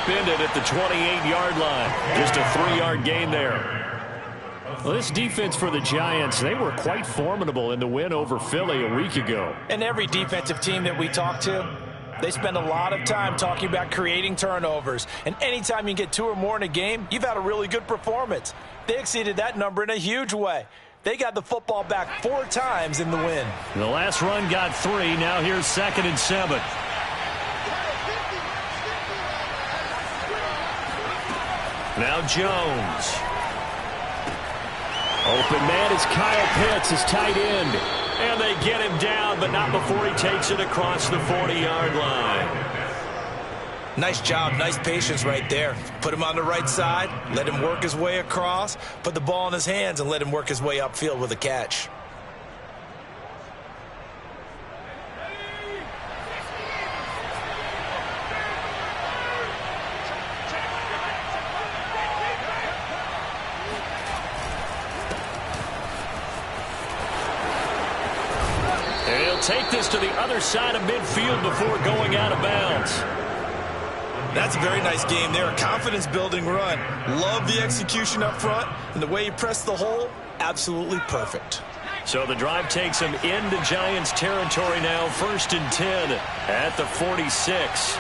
upended at the 28-yard line. Just a 3-yard gain there. Well, this defense for the Giants, they were quite formidable in the win over Philly a week ago. And every defensive team that we talk to, they spend a lot of time talking about creating turnovers. And anytime you get 2 or more in a game, you've had a really good performance. They exceeded that number in a huge way. They got the football back 4 times in the win. The last run got 3. Now here's 2nd and 7. Now Jones. Open man is Kyle Pitts, his tight end. And they get him down, but not before he takes it across the 40-yard line. Nice job, nice patience right there. Put him on the right side, let him work his way across, put the ball in his hands, and let him work his way upfield with a catch. Take this to the other side of midfield before going out of bounds. That's a very nice game there. A confidence-building run. Love the execution up front, and the way he pressed the hole, absolutely perfect. So the drive takes him into Giants territory now. 1st and 10 at the 46.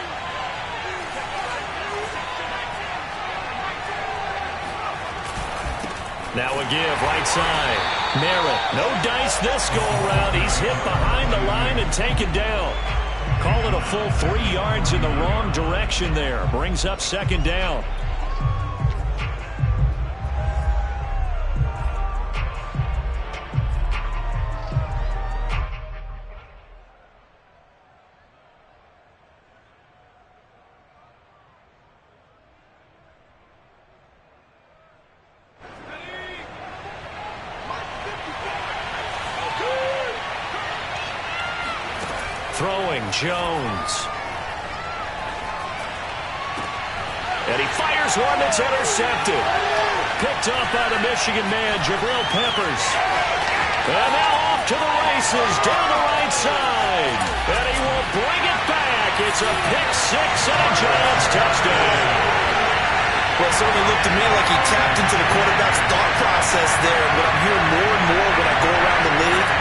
Now a give, right side. Merritt, no dice this go-around. He's hit behind the line and taken down. Call it a full 3 yards in the wrong direction there. Brings up 2nd down. Throwing, Jones. And he fires one that's intercepted. Picked up by the Michigan man, Jabril Peppers. And now off to the races, down the right side. And he will bring it back. It's a pick 6 and a Giants touchdown. Well, it certainly looked to me like he tapped into the quarterback's thought process there. But I'm hearing more and more when I go around the league.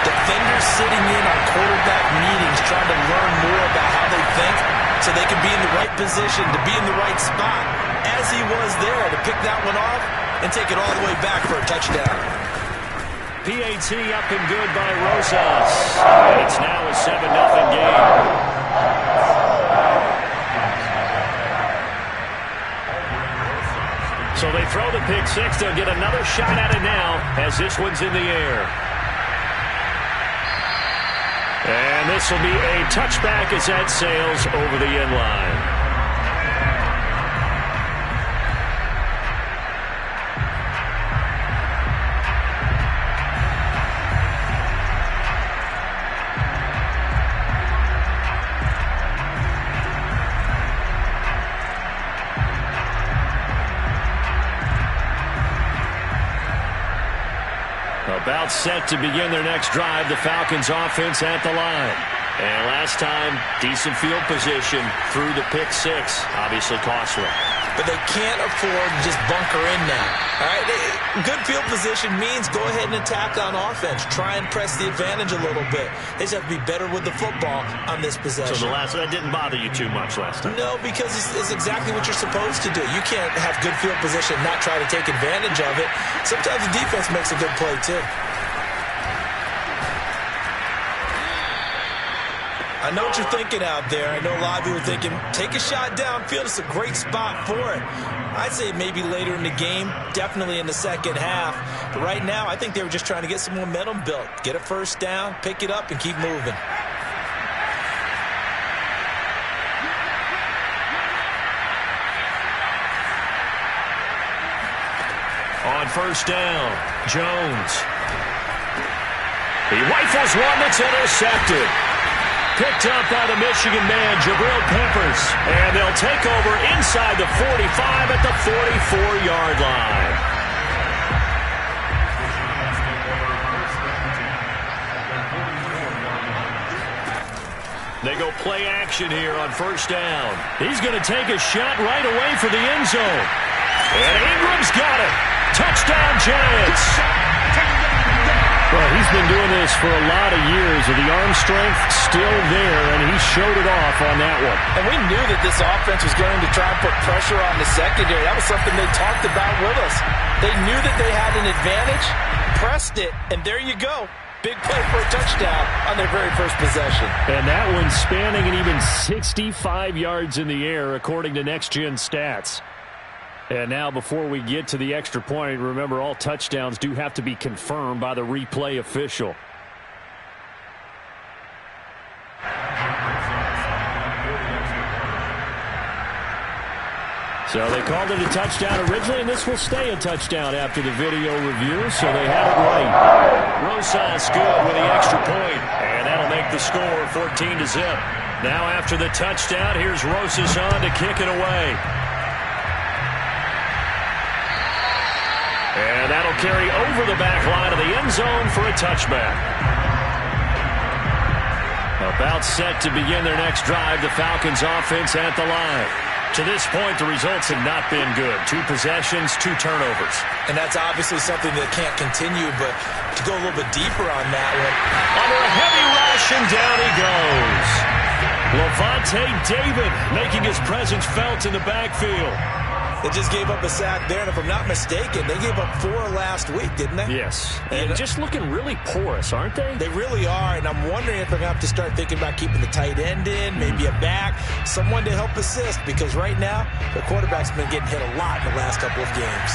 Defenders sitting in on quarterback meetings trying to learn more about how they think so they can be in the right position, to be in the right spot, as he was there, to pick that one off and take it all the way back for a touchdown. PAT up and good by Rosas. And it's now a 7-0 game. So they throw the pick 6. They'll get another shot at it now as this one's in the air. And this will be a touchback as that sails over the end line. About set to begin their next drive, the Falcons offense at the line. And last time, decent field position through the pick 6. Obviously costly. But they can't afford to just bunker in now. All right, good field position means go ahead and attack on offense. Try and press the advantage a little bit. They just have to be better with the football on this possession. So that didn't bother you too much last time? No, because it's exactly what you're supposed to do. You can't have good field position and not try to take advantage of it. Sometimes the defense makes a good play, too. I know what you're thinking out there. I know a lot of you are thinking, take a shot downfield. It's a great spot for it. I'd say maybe later in the game, definitely in the second half. But right now, I think they were just trying to get some momentum built. Get a first down, pick it up, and keep moving. On first down, Jones. He rifles one that's intercepted. Picked up by the Michigan man, Jabril Peppers. And they'll take over inside the 45 at the 44-yard line. They go play action here on first down. He's going to take a shot right away for the end zone. And Ingram's got it. Touchdown, Giants. Well, he's been doing this for a lot of years, with the arm strength still there, and he showed it off on that one. And we knew that this offense was going to try and put pressure on the secondary. That was something they talked about with us. They knew that they had an advantage, pressed it, and there you go. Big play for a touchdown on their very first possession. And that one spanning an even 65 yards in the air, according to Next Gen Stats. And now, before we get to the extra point, remember, all touchdowns do have to be confirmed by the replay official. So they called it a touchdown originally, and this will stay a touchdown after the video review, so they had it right. Rosas good with the extra point, and that'll make the score 14-0. Now after the touchdown, here's Rosas on to kick it away. And that'll carry over the back line of the end zone for a touchback. About set to begin their next drive, the Falcons offense at the line. To this point, the results have not been good. 2 possessions, 2 turnovers. And that's obviously something that can't continue, but to go a little bit deeper on that one. Under a heavy rush, and down he goes. Levante David making his presence felt in the backfield. They just gave up a sack there, and if I'm not mistaken, they gave up 4 last week, didn't they? Yes, and just looking really porous, aren't they? They really are, and I'm wondering if they're going to have to start thinking about keeping the tight end in, maybe a back, someone to help assist, because right now, the quarterback's been getting hit a lot in the last couple of games.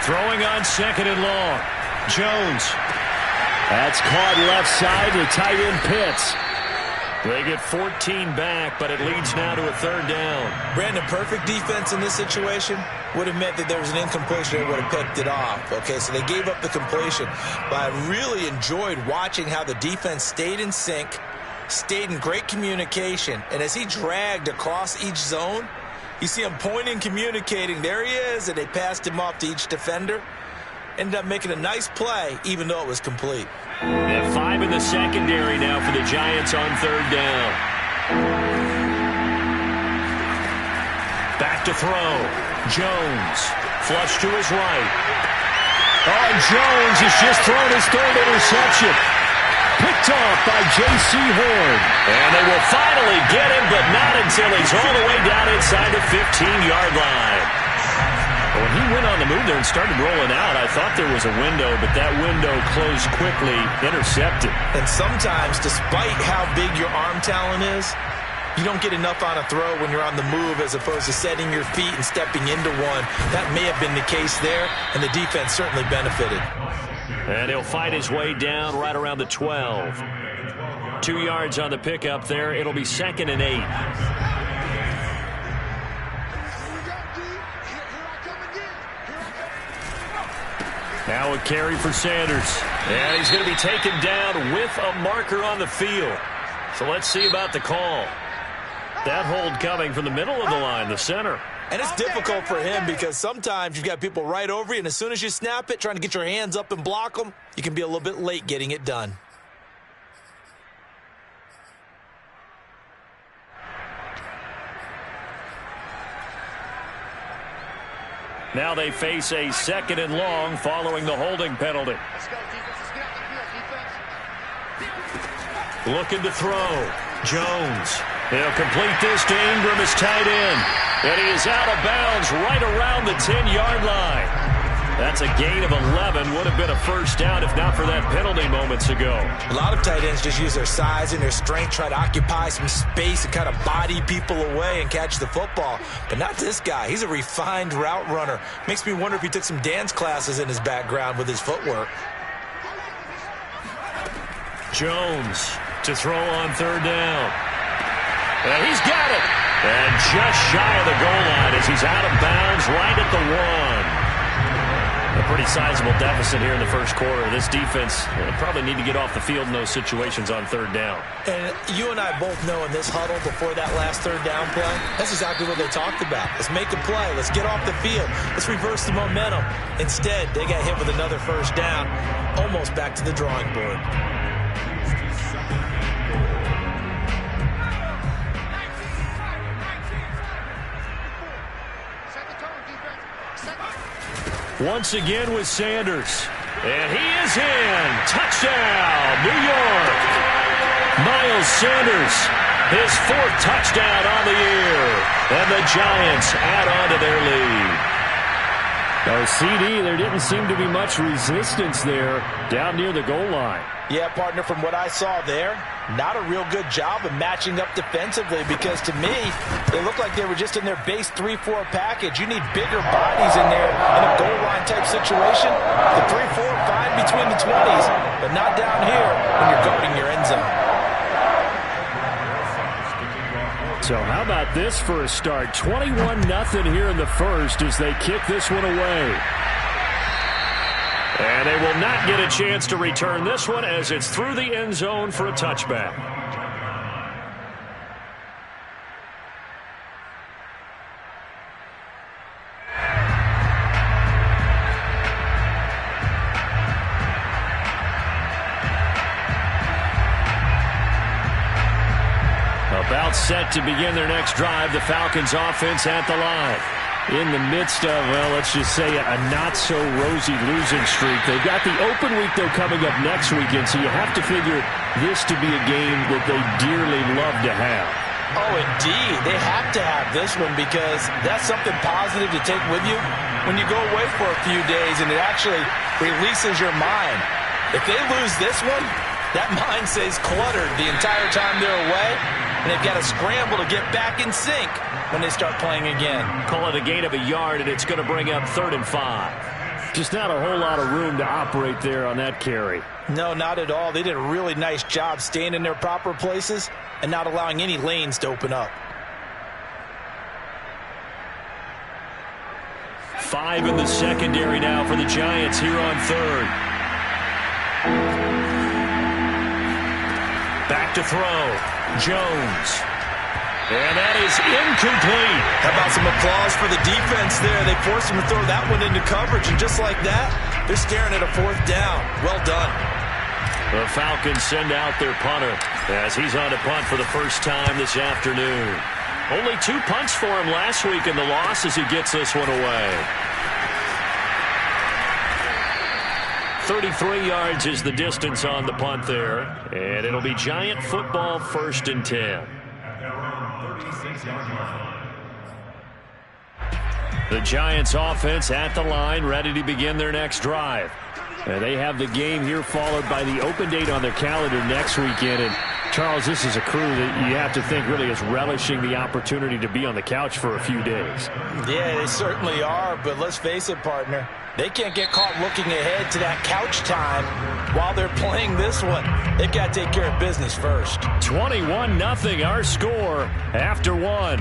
Throwing on 2nd and long. Jones. That's caught left side to tight end Pitts. They get 14 back, but it leads now to a 3rd down. Brandon, perfect defense in this situation would have meant that there was an incompletion. They would have picked it off. Okay, so they gave up the completion. But I really enjoyed watching how the defense stayed in sync, stayed in great communication. And as he dragged across each zone, you see him pointing, communicating. There he is, and they passed him off to each defender. Ended up making a nice play, even though it was complete. And 5 in the secondary now for the Giants on 3rd down. Back to throw. Jones. Flush to his right. Oh, and Jones has just thrown his 3rd interception. Picked off by J.C. Horn. And they will finally get him, but not until he's all the way down inside the 15-yard line. When he went on the move there and started rolling out, I thought there was a window, but that window closed quickly, intercepted. And sometimes, despite how big your arm talent is, you don't get enough on a throw when you're on the move as opposed to setting your feet and stepping into one. That may have been the case there, and the defense certainly benefited. And he'll fight his way down right around the 12. 2 yards on the pickup there. It'll be 2nd and 8. Now a carry for Sanders. And he's going to be taken down with a marker on the field. So let's see about the call. That hold coming from the middle of the line, the center. And it's difficult for him because sometimes you've got people right over you, and as soon as you snap it, trying to get your hands up and block them, you can be a little bit late getting it done. Now they face a 2nd and long following the holding penalty. Looking to throw. Jones. He'll complete this to Ingram, his tight end. And he is out of bounds right around the 10-yard line. That's a gain of 11. Would have been a first down if not for that penalty moments ago. A lot of tight ends just use their size and their strength, try to occupy some space and kind of body people away and catch the football. But not this guy. He's a refined route runner. Makes me wonder if he took some dance classes in his background with his footwork. Jones to throw on 3rd down. And he's got it. And just shy of the goal line as he's out of bounds right at the 1. A pretty sizable deficit here in the first quarter. This defense probably need to get off the field in those situations on third down. And you and I both know in this huddle before that last third down play, that's exactly what they talked about. Let's make a play. Let's get off the field. Let's reverse the momentum. Instead, they got hit with another first down, almost back to the drawing board. Once again with Sanders. And he is in. Touchdown, New York. Miles Sanders, his 4th touchdown on the year. And the Giants add on to their lead. Oh, CD, there didn't seem to be much resistance there down near the goal line. Yeah, partner, from what I saw there, not a real good job of matching up defensively because to me, they looked like they were just in their base 3-4 package. You need bigger bodies in there in a goal line type situation. The 3-4 fine between the 20s, but not down here when you're guarding your end zone. So how about this for a start? 21-0 here in the first as they kick this one away. And they will not get a chance to return this one as it's through the end zone for a touchback. About set to begin their next drive, the Falcons offense at the line. In the midst of, well, let's just say a not-so-rosy losing streak. They've got the open week, though, coming up next weekend, so you have to figure this to be a game that they dearly love to have. Oh, indeed. They have to have this one because that's something positive to take with you when you go away for a few days, and it actually releases your mind. If they lose this one, that mind stays cluttered the entire time they're away, and they've got to scramble to get back in sync when they start playing again. Call it a gain of a yard, and it's going to bring up 3rd and 5. Just not a whole lot of room to operate there on that carry. No, not at all. They did a really nice job staying in their proper places and not allowing any lanes to open up. 5 in the secondary now for the Giants here on 3rd. Back to throw. Jones. And that is incomplete. How about some applause for the defense there? They forced him to throw that one into coverage, and just like that, they're staring at a 4th down. Well done. The Falcons send out their punter as he's on to punt for the first time this afternoon. Only 2 punts for him last week in the loss as he gets this one away. 33 yards is the distance on the punt there, and it'll be Giant football 1st and 10. The Giants offense at the line, ready to begin their next drive. And they have the game here followed by the open date on their calendar next weekend. And Charles, this is a crew that you have to think really is relishing the opportunity to be on the couch for a few days. Yeah, they certainly are, but let's face it, partner. They can't get caught looking ahead to that couch time while they're playing this one. They've got to take care of business first. 21-0 our score after 1.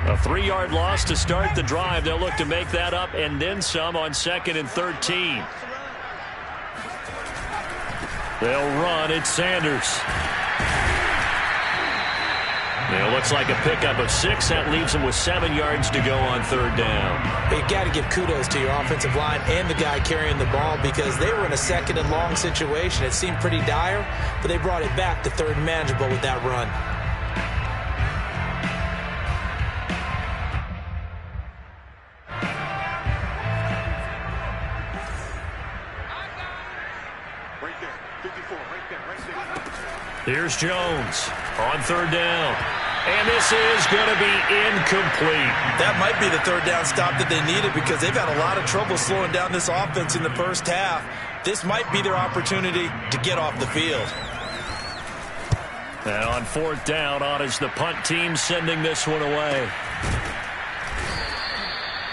A 3-yard loss to start the drive. They'll look to make that up and then some on 2nd and 13. They'll run. It's Sanders. It looks like a pickup of 6. That leaves them with 7 yards to go on 3rd down. You've got to give kudos to your offensive line and the guy carrying the ball because they were in a 2nd and long situation. It seemed pretty dire, but they brought it back to 3rd and manageable with that run. Here's Jones on 3rd down. And this is going to be incomplete. That might be the 3rd down stop that they needed because they've had a lot of trouble slowing down this offense in the first half. This might be their opportunity to get off the field. And on 4th down, on is the punt team sending this one away.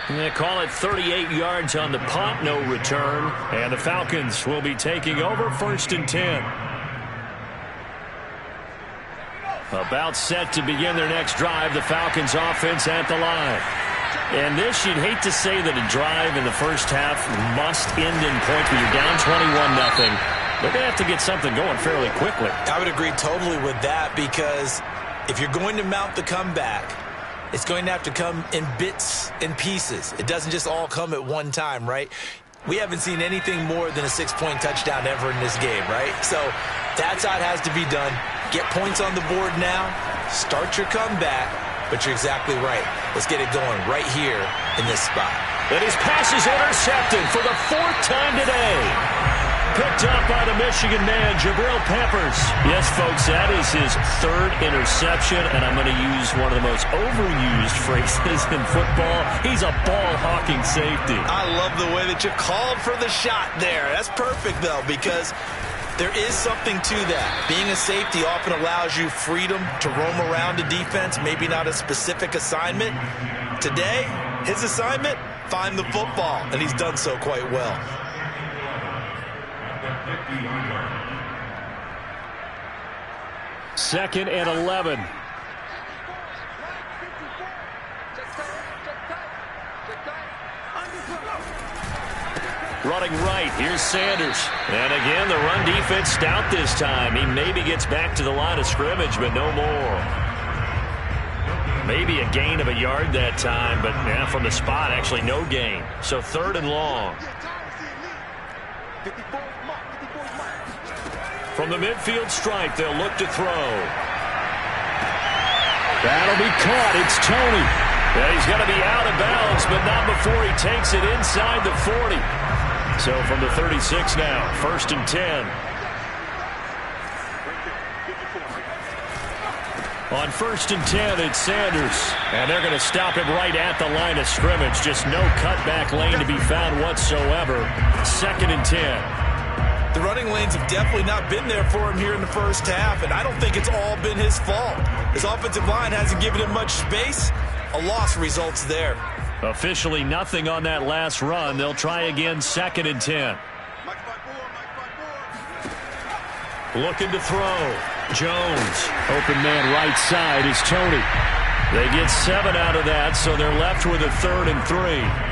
They call it 38 yards on the punt, no return. And the Falcons will be taking over 1st and 10. About set to begin their next drive, the Falcons offense at the line. And this, you'd hate to say that a drive in the first half must end in points, but you're down 21-0. They're going to have to get something going fairly quickly. I would agree totally with that, because if you're going to mount the comeback, it's going to have to come in bits and pieces. It doesn't just all come at one time, right? We haven't seen anything more than a 6-point touchdown ever in this game, right? So that's how it has to be done. Get points on the board now. Start your comeback. But you're exactly right. Let's get it going right here in this spot. And his pass is intercepted for the 4th time today. Picked up by the Michigan man, Jabril Peppers. Yes, folks, that is his 3rd interception, and I'm going to use one of the most overused phrases in football. He's a ball-hawking safety. I love the way that you called for the shot there. That's perfect, though, because there is something to that. Being a safety often allows you freedom to roam around a defense, maybe not a specific assignment. Today, his assignment, find the football, and he's done so quite well. 2nd and 11. Running right, here's Sanders. And again, the run defense stout this time. He maybe gets back to the line of scrimmage, but no more. Maybe a gain of a yard that time, but yeah, from the spot, actually no gain. So 3rd and long. From the midfield stripe, they'll look to throw. That'll be caught. It's Tony. Yeah, he's going to be out of bounds, but not before he takes it inside the 40. So from the 36 now, 1st and 10. On 1st and 10, it's Sanders. And they're going to stop him right at the line of scrimmage. Just no cutback lane to be found whatsoever. 2nd and 10. The running lanes have definitely not been there for him here in the first half, and I don't think it's all been his fault. His offensive line hasn't given him much space. A loss results there. Officially nothing on that last run. They'll try again, 2nd and 10. Looking to throw. Jones. Open man right side is Tony. They get 7 out of that, so they're left with a 3rd and 3.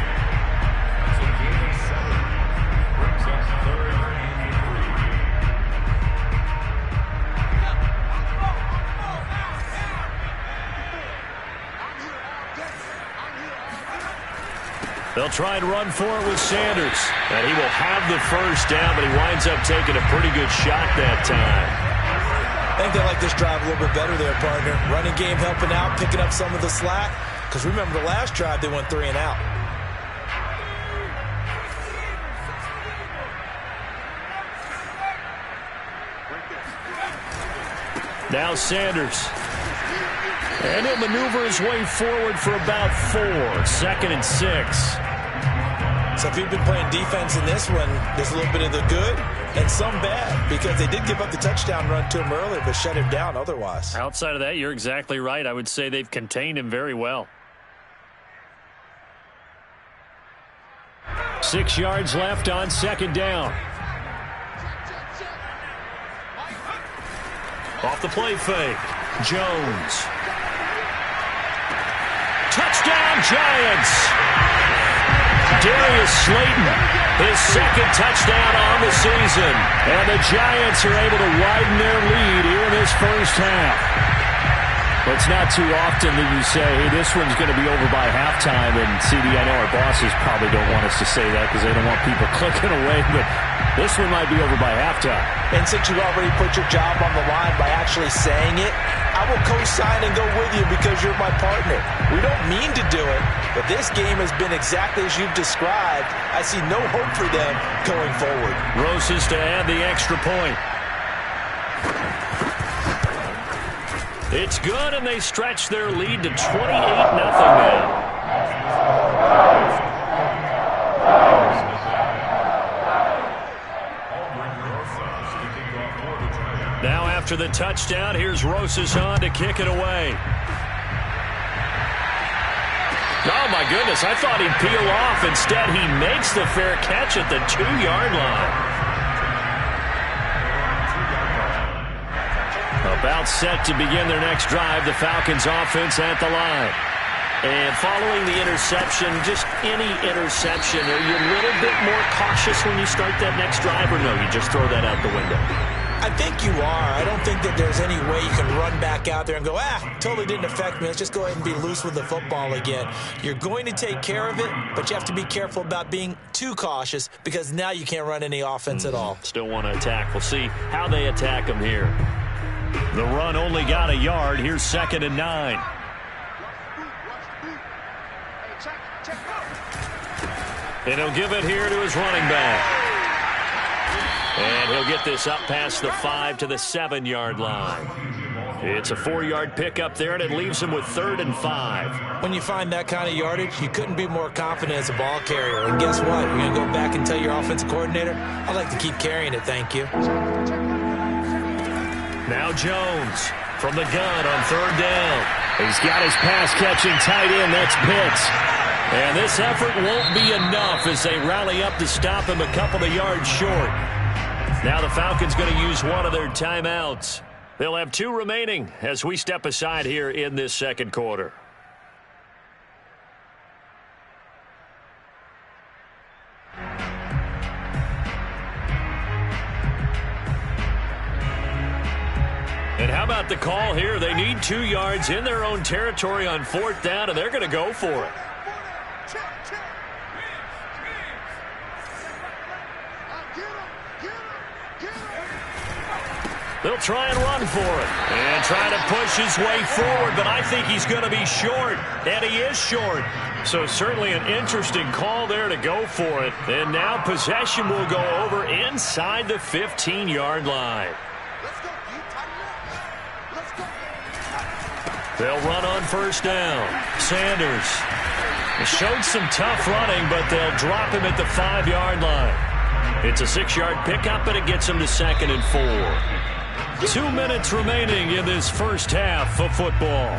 They'll try and run for it with Sanders. And he will have the 1st down, but he winds up taking a pretty good shot that time. I think they like this drive a little bit better there, partner. Running game helping out, picking up some of the slack. Because remember, the last drive, they went 3 and out. Now Sanders. And he'll maneuver his way forward for about 4. 2nd and 6. So if you've been playing defense in this one, there's a little bit of the good and some bad, because they did give up the touchdown run to him earlier, but shut him down otherwise. Outside of that, you're exactly right. I would say they've contained him very well. 6 yards left on 2nd down. Off the play fake. Jones. Touchdown, Giants! Darius Slayton, his 2nd touchdown on the season. And the Giants are able to widen their lead here in this first half. Well, it's not too often that you say, hey, this one's going to be over by halftime. And, CD, I know our bosses probably don't want us to say that because they don't want people clicking away. But this one might be over by halftime. And since you already put your job on the line by actually saying it, I will co-sign and go with you because you're my partner. We don't mean to do it, but this game has been exactly as you've described. I see no hope for them going forward. Roses to add the extra point. It's good, and they stretch their lead to 28-0 now. Now after the touchdown, here's Roses on to kick it away. Oh, my goodness. I thought he'd peel off. Instead, he makes the fair catch at the 2-yard line. About set to begin their next drive, the Falcons offense at the line. And following the interception, just any interception, are you a little bit more cautious when you start that next drive, or no, you just throw that out the window? I think you are. I don't think that there's any way you can run back out there and go, totally didn't affect me. Let's just go ahead and be loose with the football again. You're going to take care of it, but you have to be careful about being too cautious because now you can't run any offense at all. Still want to attack. We'll see how they attack them here. The run only got a yard. Here's 2nd and 9. And he'll give it here to his running back. And he'll get this up past the 5 to the 7-yard line. It's a 4-yard pickup there, and it leaves him with 3rd and 5. When you find that kind of yardage, you couldn't be more confident as a ball carrier. And guess what? You're going to go back and tell your offensive coordinator, I'd like to keep carrying it, thank you. Now Jones from the gun on 3rd down. He's got his pass-catching tight end. That's Pitts. And this effort won't be enough as they rally up to stop him a couple of yards short. Now the Falcons going to use one of their timeouts. They'll have 2 remaining as we step aside here in this second quarter. And how about the call here? They need 2 yards in their own territory on 4th down, and they're going to go for it. They'll try and run for it and try to push his way forward, but I think he's going to be short, and he is short. So certainly an interesting call there to go for it. And now possession will go over inside the 15-yard line. They'll run on 1st down. Sanders showed some tough running, but they'll drop him at the 5-yard line. It's a 6-yard pickup, but it gets him to 2nd and 4. 2 minutes remaining in this first half of football.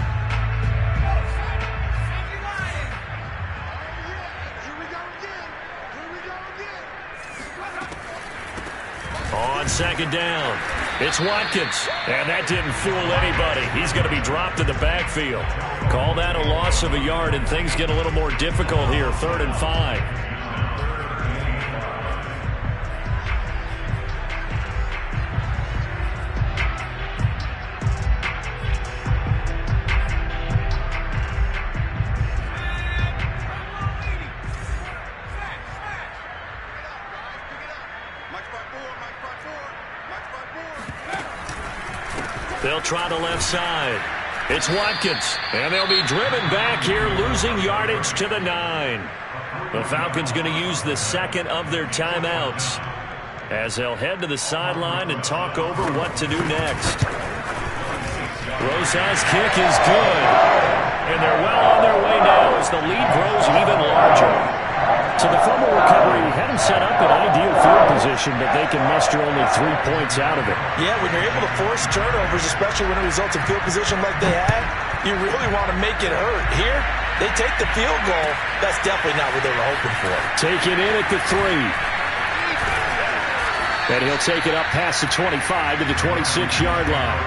On 2nd down, it's Watkins, and that didn't fool anybody. He's going to be dropped in the backfield. Call that a loss of a yard, and things get a little more difficult here. 3rd and 5. They'll try the left side. It's Watkins, and they'll be driven back here, losing yardage to the 9. The Falcons going to use the 2nd of their timeouts as they'll head to the sideline and talk over what to do next. Rosa's kick is good, and they're well on their way now as the lead grows even larger. So the fumble recovery had them set up in ideal field position, but they can muster only 3 points out of it. Yeah, when you're able to force turnovers, especially when it results in field position like they had, you really want to make it hurt. Here, they take the field goal. That's definitely not what they were hoping for. Take it in at the 3. And he'll take it up past the 25 to the 26-yard line.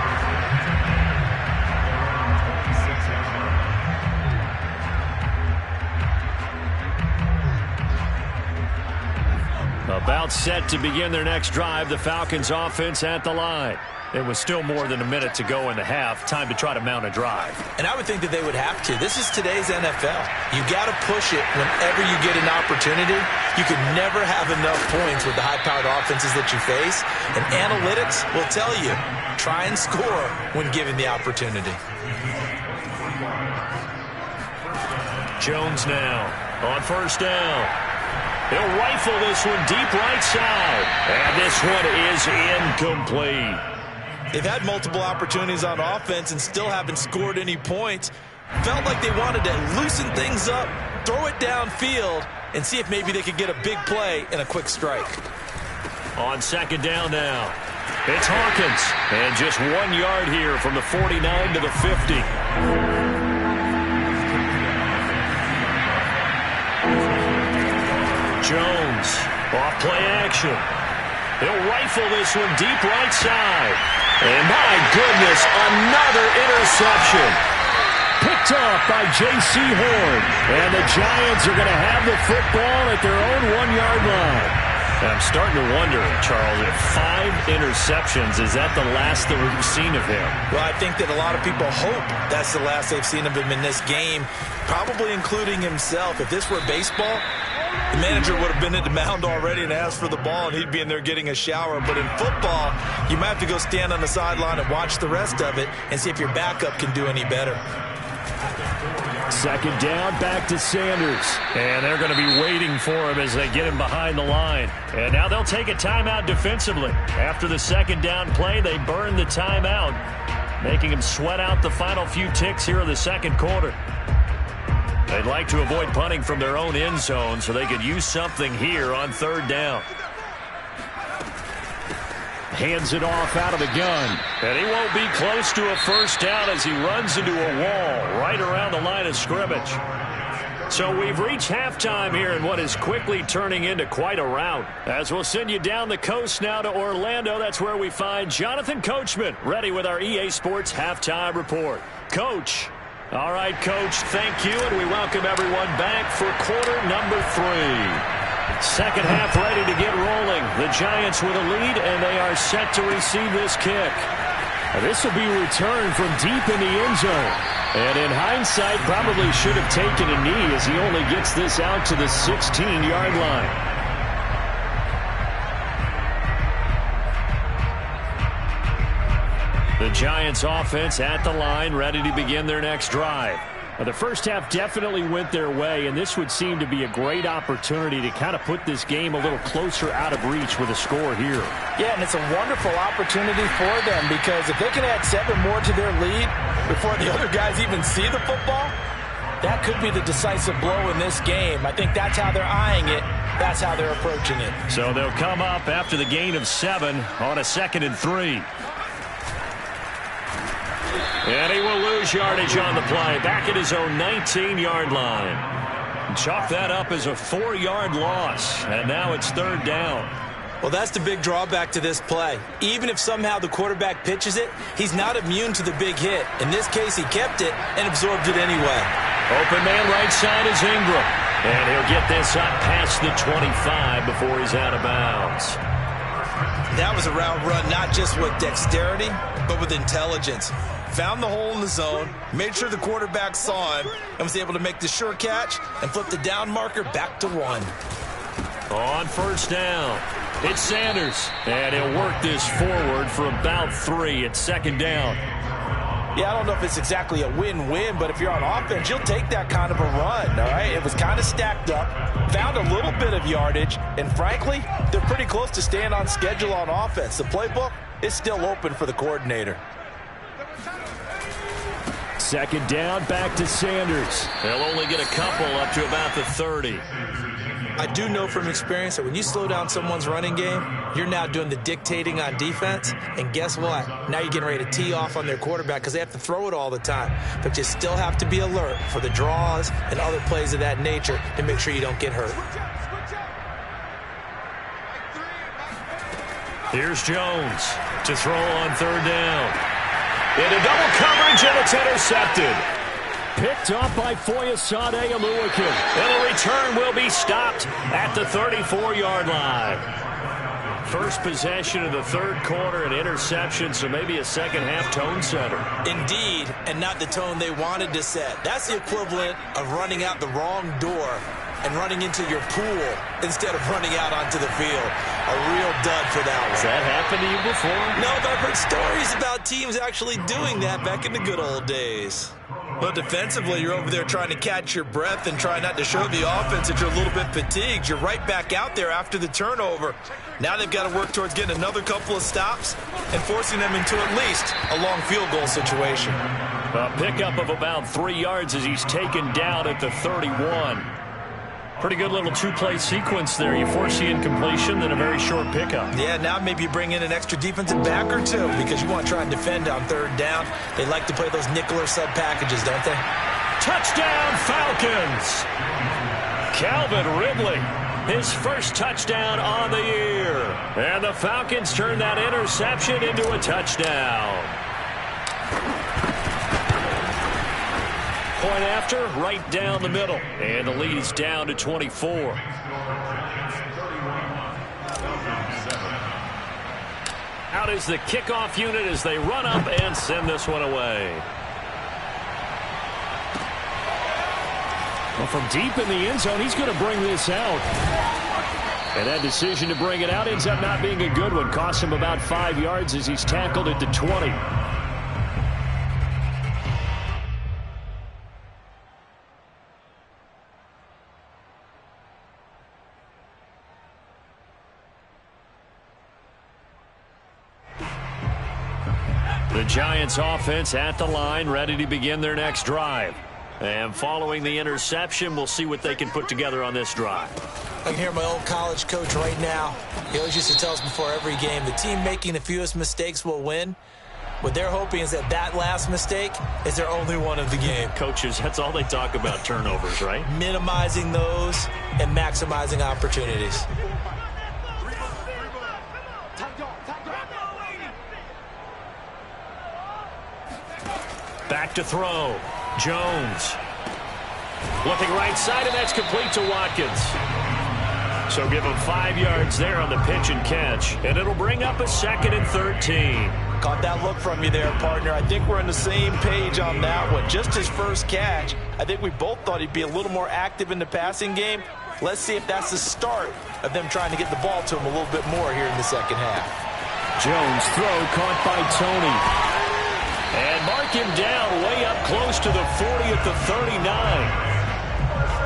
About set to begin their next drive, the Falcons offense at the line. It was still more than a minute to go in the half. Time to try to mount a drive. And I would think that they would have to. This is today's NFL. You got to push it whenever you get an opportunity. You could never have enough points with the high-powered offenses that you face. And analytics will tell you, try and score when given the opportunity. Jones now on 1st down. He'll rifle this one deep right side. And this one is incomplete. They've had multiple opportunities on offense and still haven't scored any points. Felt like they wanted to loosen things up, throw it downfield, and see if maybe they could get a big play and a quick strike. On 2nd down now, it's Hawkins. And just 1 yard here from the 49 to the 50. Jones. Off play action. He'll rifle this one deep right side. And my goodness, another interception. Picked off by J.C. Horn. And the Giants are going to have the football at their own 1-yard line. I'm starting to wonder, Charles, if 5 interceptions, is that the last that we've seen of him? Well, I think that a lot of people hope that's the last they've seen of him in this game, probably including himself. If this were baseball, the manager would have been at the mound already and asked for the ball, and he'd be in there getting a shower. But in football, you might have to go stand on the sideline and watch the rest of it and see if your backup can do any better. Second down, back to Sanders. And they're going to be waiting for him as they get him behind the line. And now they'll take a timeout defensively. After the second down play, they burn the timeout, making him sweat out the final few ticks here in the second quarter. They'd like to avoid punting from their own end zone so they could use something here on third down. Hands it off out of the gun. And he won't be close to a first down as he runs into a wall right around the line of scrimmage. So we've reached halftime here in what is quickly turning into quite a rout. As we'll send you down the coast now to Orlando, that's where we find Jonathan Coachman ready with our EA Sports Halftime Report. Coach. All right, Coach, thank you, and we welcome everyone back for quarter number 3. Second half ready to get rolling. The Giants with a lead, and they are set to receive this kick. This will be returned from deep in the end zone. And in hindsight, probably should have taken a knee as he only gets this out to the 16-yard line. The Giants offense at the line, ready to begin their next drive. Now, the first half definitely went their way, and this would seem to be a great opportunity to kind of put this game a little closer out of reach with a score here. Yeah, and it's a wonderful opportunity for them because if they can add 7 more to their lead before the other guys even see the football, that could be the decisive blow in this game. I think that's how they're eyeing it. That's how they're approaching it. So they'll come up after the gain of 7 on a 2nd and 3. And he will lose yardage on the play, back at his own 19-yard line. Chalk that up as a 4-yard loss, and now it's third down. Well, that's the big drawback to this play. Even if somehow the quarterback pitches it, he's not immune to the big hit. In this case, he kept it and absorbed it anyway. Open man right side is Ingram. And he'll get this up past the 25 before he's out of bounds. That was a route run, not just with dexterity, but with intelligence. Found the hole in the zone, made sure the quarterback saw him, and was able to make the sure catch and flip the down marker back to 1. On first down, it's Sanders. And he'll work this forward for about 3 at second down. Yeah, I don't know if it's exactly a win-win, but if you're on offense, you'll take that kind of a run, all right? It was kind of stacked up, found a little bit of yardage, and frankly, they're pretty close to staying on schedule on offense. The playbook is still open for the coordinator. Second down, back to Sanders. They'll only get a couple up to about the 30. I do know from experience that when you slow down someone's running game, you're now doing the dictating on defense. And guess what? Now you're getting ready to tee off on their quarterback because they have to throw it all the time. But you still have to be alert for the draws and other plays of that nature to make sure you don't get hurt. Here's Jones to throw on third down. Into double coverage, and it's intercepted. Picked up by Foyesade Oluwakim. And the return will be stopped at the 34-yard line. First possession of the third quarter, an interception, so maybe a second-half tone setter. Indeed, and not the tone they wanted to set. That's the equivalent of running out the wrong door and running into your pool instead of running out onto the field. A real dud for that one. Has that happened to you before? No, but I've heard stories about teams actually doing that back in the good old days. But defensively, you're over there trying to catch your breath and try not to show the offense that you're a little bit fatigued. You're right back out there after the turnover. Now they've got to work towards getting another couple of stops and forcing them into at least a long field goal situation. A pickup of about 3 yards as he's taken down at the 31. Pretty good little two-play sequence there. You force the incompletion, then a very short pickup. Yeah, now maybe you bring in an extra defensive back or two because you want to try and defend on third down. They like to play those nickel or sub packages, don't they? Touchdown, Falcons! Calvin Ridley his first touchdown on the year. And the Falcons turn that interception into a touchdown. Point after, right down the middle. And the lead is down to 24. Out is the kickoff unit as they run up and send this one away. Well, from deep in the end zone, he's going to bring this out. And that decision to bring it out ends up not being a good one. Costs him about 5 yards as he's tackled at the 20. The Giants offense at the line, ready to begin their next drive. And following the interception, we'll see what they can put together on this drive. I can hear my old college coach right now. He always used to tell us before every game, the team making the fewest mistakes will win. What they're hoping is that that last mistake is their only one of the game. Coaches, that's all they talk about, turnovers, right? Minimizing those and maximizing opportunities. Back to throw. Jones. Looking right side, and that's complete to Watkins. So give him 5 yards there on the pitch and catch. And it'll bring up a 2nd and 13. Caught that look from you there, partner. I think we're on the same page on that one. Just his first catch. I think we both thought he'd be a little more active in the passing game. Let's see if that's the start of them trying to get the ball to him a little bit more here in the second half. Jones throw caught by Tony. And mark him down way up close to the 40 at the 39.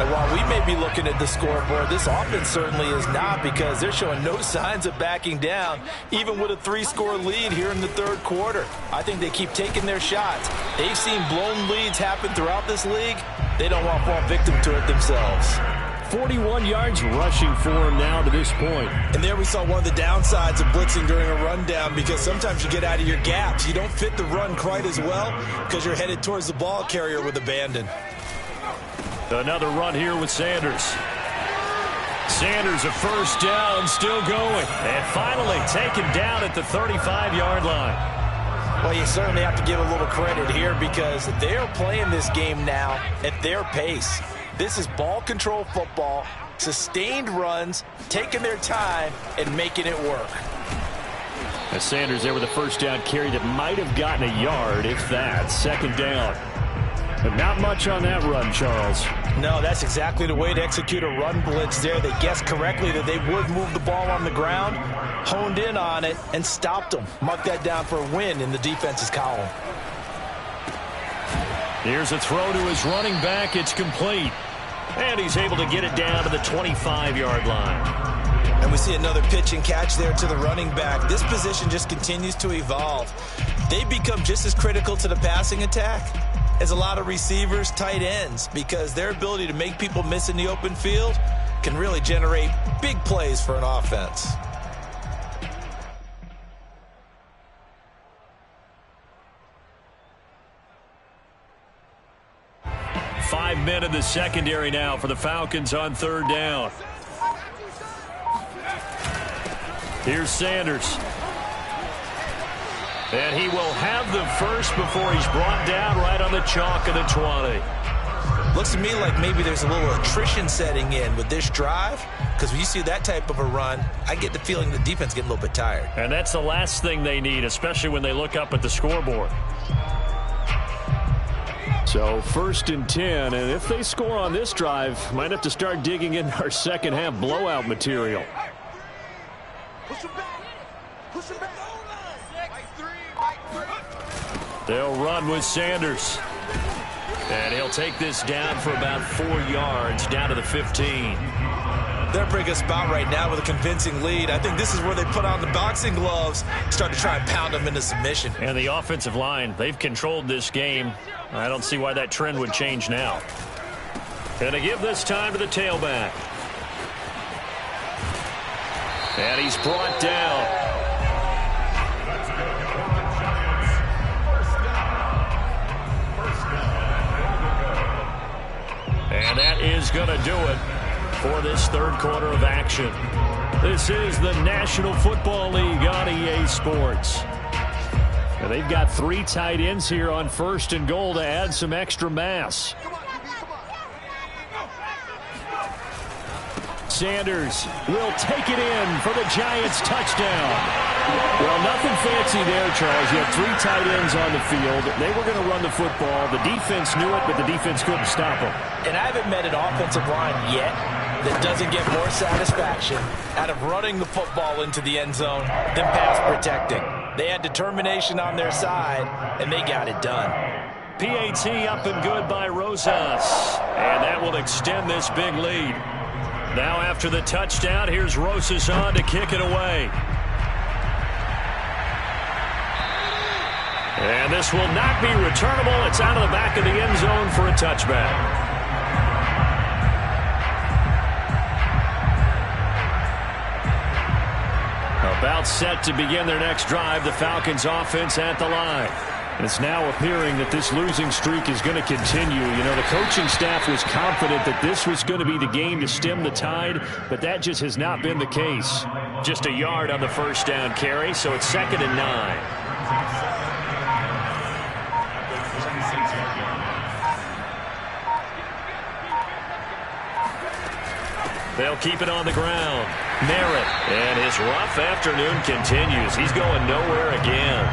And while we may be looking at the scoreboard, this offense certainly is not, because they're showing no signs of backing down, even with a 3-score lead here in the third quarter. I think they keep taking their shots. They've seen blown leads happen throughout this league. They don't want to fall victim to it themselves. 41 yards rushing for him now to this point. And there we saw one of the downsides of blitzing during a rundown, because sometimes you get out of your gaps. You don't fit the run quite as well because you're headed towards the ball carrier with abandon. Another run here with Sanders. Sanders a first down, still going. And finally taken down at the 35-yard line. Well, you certainly have to give a little credit here, because they're playing this game now at their pace. This is ball control football, sustained runs, taking their time and making it work. As Sanders there with a first down carry that might have gotten a yard, if that. 2nd down. But not much on that run, Charles. No, that's exactly the way to execute a run blitz there. They guessed correctly that they would move the ball on the ground, honed in on it, and stopped them. Mark that down for a win in the defense's column. Here's a throw to his running back. It's complete. And he's able to get it down to the 25-yard line. And we see another pitch and catch there to the running back. This position just continues to evolve. They become just as critical to the passing attack as a lot of receivers, tight ends, because their ability to make people miss in the open field can really generate big plays for an offense. Five men in the secondary now for the Falcons on 3rd down. Here's Sanders. And he will have the first before he's brought down right on the chalk of the 20. Looks to me like maybe there's a little attrition setting in with this drive, because when you see that type of a run, I get the feeling the defense getting a little bit tired. And that's the last thing they need, especially when they look up at the scoreboard. So 1st and 10, and if they score on this drive, might have to start digging in our second half blowout material. They'll run with Sanders. And he'll take this down for about 4 yards, down to the 15. They're bringing us about right now with a convincing lead. I think this is where they put on the boxing gloves, start to try and pound them into submission. And the offensive line, they've controlled this game. I don't see why that trend would change now. Going to give this time to the tailback. And he's brought down. And that is going to do it for this third quarter of action. This is the National Football League on EA Sports. Now they've got 3 tight ends here on 1st and goal to add some extra mass. Sanders will take it in for the Giants touchdown. Well, nothing fancy there, Charles. You have 3 tight ends on the field. They were going to run the football. The defense knew it, but the defense couldn't stop them. And I haven't met an offensive line yet that doesn't get more satisfaction out of running the football into the end zone than pass protecting. They had determination on their side, and they got it done. PAT up and good by Rosas. And that will extend this big lead. Now after the touchdown, here's Rosas on to kick it away. And this will not be returnable. It's out of the back of the end zone for a touchback. About set to begin their next drive, the Falcons offense at the line. It's now appearing that this losing streak is going to continue. You know, the coaching staff was confident that this was going to be the game to stem the tide, but that just has not been the case. Just a yard on the first down carry, so it's 2nd and 9. They'll keep it on the ground. Merritt, and his rough afternoon continues. He's going nowhere again.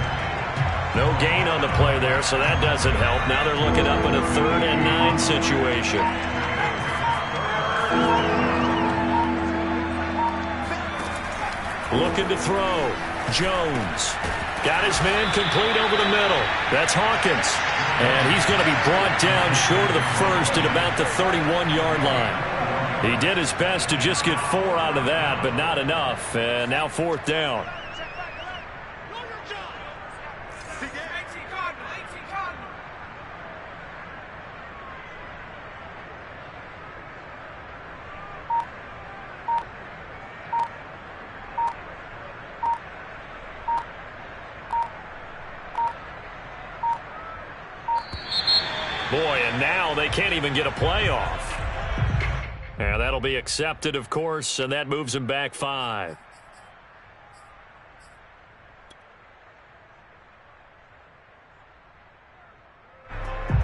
No gain on the play there, so that doesn't help. Now they're looking up in a 3rd and 9 situation. Looking to throw. Jones. Got his man complete over the middle. That's Hawkins. And he's going to be brought down short of the first at about the 31-yard line. He did his best to just get 4 out of that, but not enough. And now 4th down. Boy, and now they can't even get a playoff. And that'll be accepted, of course, and that moves them back 5.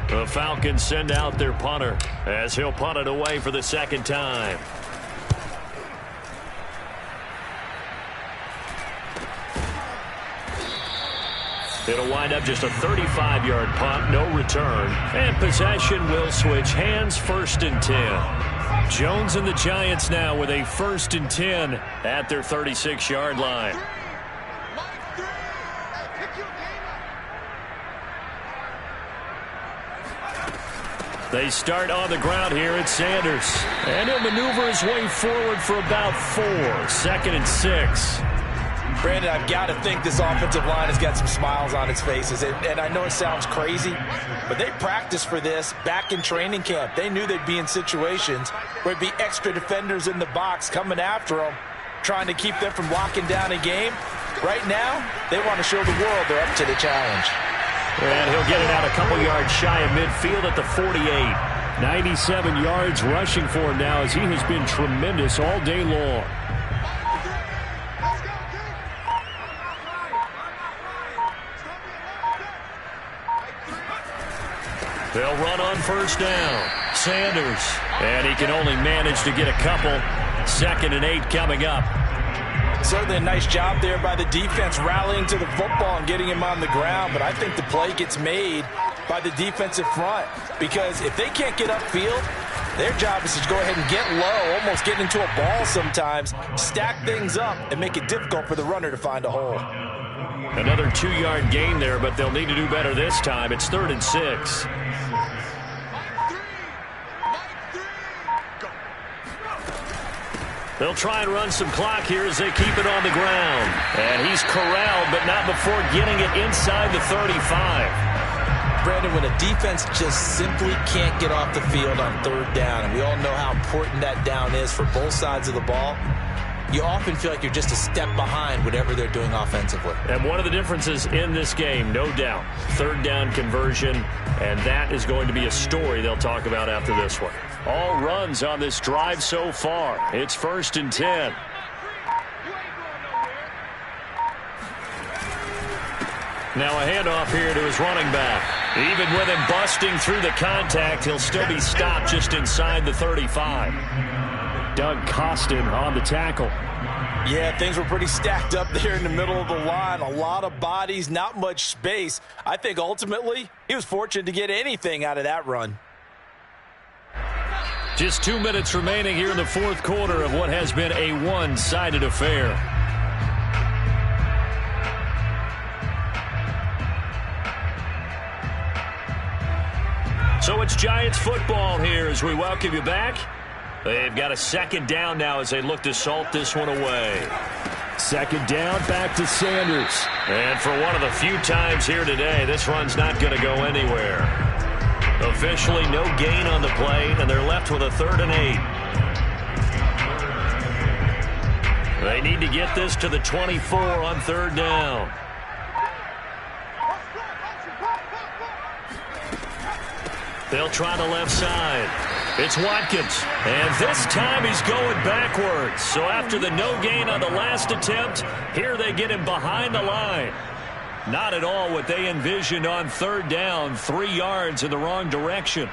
The Falcons send out their punter as he'll punt it away for the 2nd time. It'll wind up just a 35-yard punt, no return. And possession will switch hands, 1st and 10. Jones and the Giants now with a 1st and 10 at their 36-yard line. They start on the ground here at Sanders. And he'll maneuver his way forward for about 4. 2nd and 6. Brandon, I've got to think this offensive line has got some smiles on its faces. And I know it sounds crazy, but they practiced for this back in training camp. They knew they'd be in situations where there'd be extra defenders in the box coming after them, trying to keep them from locking down a game. Right now, they want to show the world they're up to the challenge. And he'll get it out a couple yards shy of midfield at the 48. 97 yards rushing for him now as he has been tremendous all day long. They'll run on 1st down. Sanders. And he can only manage to get a couple. 2nd and 8 coming up. Certainly a nice job there by the defense rallying to the football and getting him on the ground. But I think the play gets made by the defensive front. Because if they can't get upfield, their job is to go ahead and get low, almost get into a ball sometimes, stack things up, and make it difficult for the runner to find a hole. Another 2-yard gain there, but they'll need to do better this time. It's 3rd and 6. They'll try and run some clock here as they keep it on the ground. And he's corralled, but not before getting it inside the 35. Brandon, when a defense just simply can't get off the field on 3rd down, and we all know how important that down is for both sides of the ball, you often feel like you're just a step behind whatever they're doing offensively. And one of the differences in this game, no doubt, 3rd down conversion, and that is going to be a story they'll talk about after this one. All runs on this drive so far. It's 1st and 10. Now a handoff here to his running back. Even with him busting through the contact, he'll still be stopped just inside the 35. Doug Costin on the tackle. Yeah, things were pretty stacked up there in the middle of the line. A lot of bodies, not much space. I think ultimately he was fortunate to get anything out of that run. Just 2 minutes remaining here in the fourth quarter of what has been a one-sided affair. So it's Giants football here as we welcome you back. They've got a 2nd down now as they look to salt this one away. 2nd down, back to Sanders. And for one of the few times here today, this run's not going to go anywhere. Officially no gain on the play, and they're left with a 3rd and 8. They need to get this to the 24 on 3rd down. They'll try the left side. It's Watkins. And this time he's going backwards. So after the no gain on the last attempt, here they get him behind the line. Not at all what they envisioned on 3rd down. 3 yards in the wrong direction.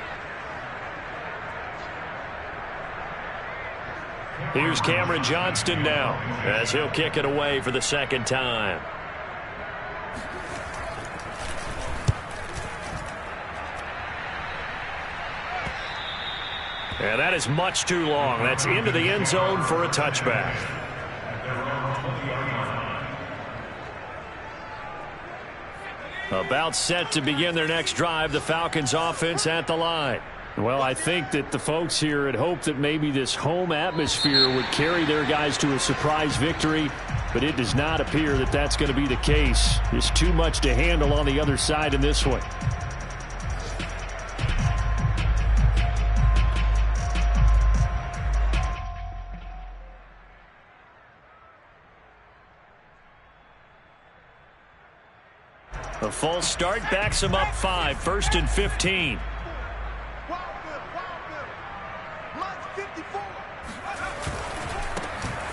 Here's Cameron Johnston now as he'll kick it away for the 2nd time. And that is much too long. That's into the end zone for a touchback. About set to begin their next drive, the Falcons offense at the line. Well, I think that the folks here had hoped that maybe this home atmosphere would carry their guys to a surprise victory, but it does not appear that that's going to be the case. There's too much to handle on the other side in this one. A false start backs him up 5, 1st and 15.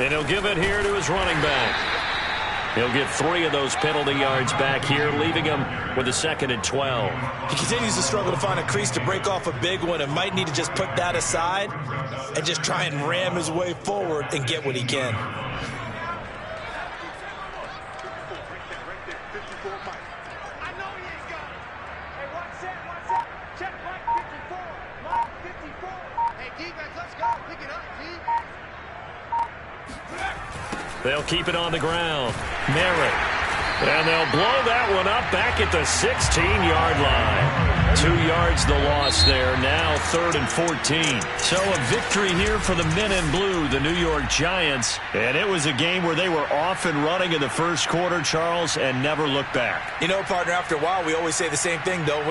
And he'll give it here to his running back. He'll get 3 of those penalty yards back here, leaving him with a 2nd and 12. He continues to struggle to find a crease to break off a big one and might need to just put that aside and just try and ram his way forward and get what he can. They'll keep it on the ground. Merritt. And they'll blow that one up back at the 16-yard line. 2 yards the loss there. Now 3rd and 14. So a victory here for the men in blue, the New York Giants. And it was a game where they were off and running in the first quarter, Charles, and never looked back. You know, partner, after a while, we always say the same thing, though.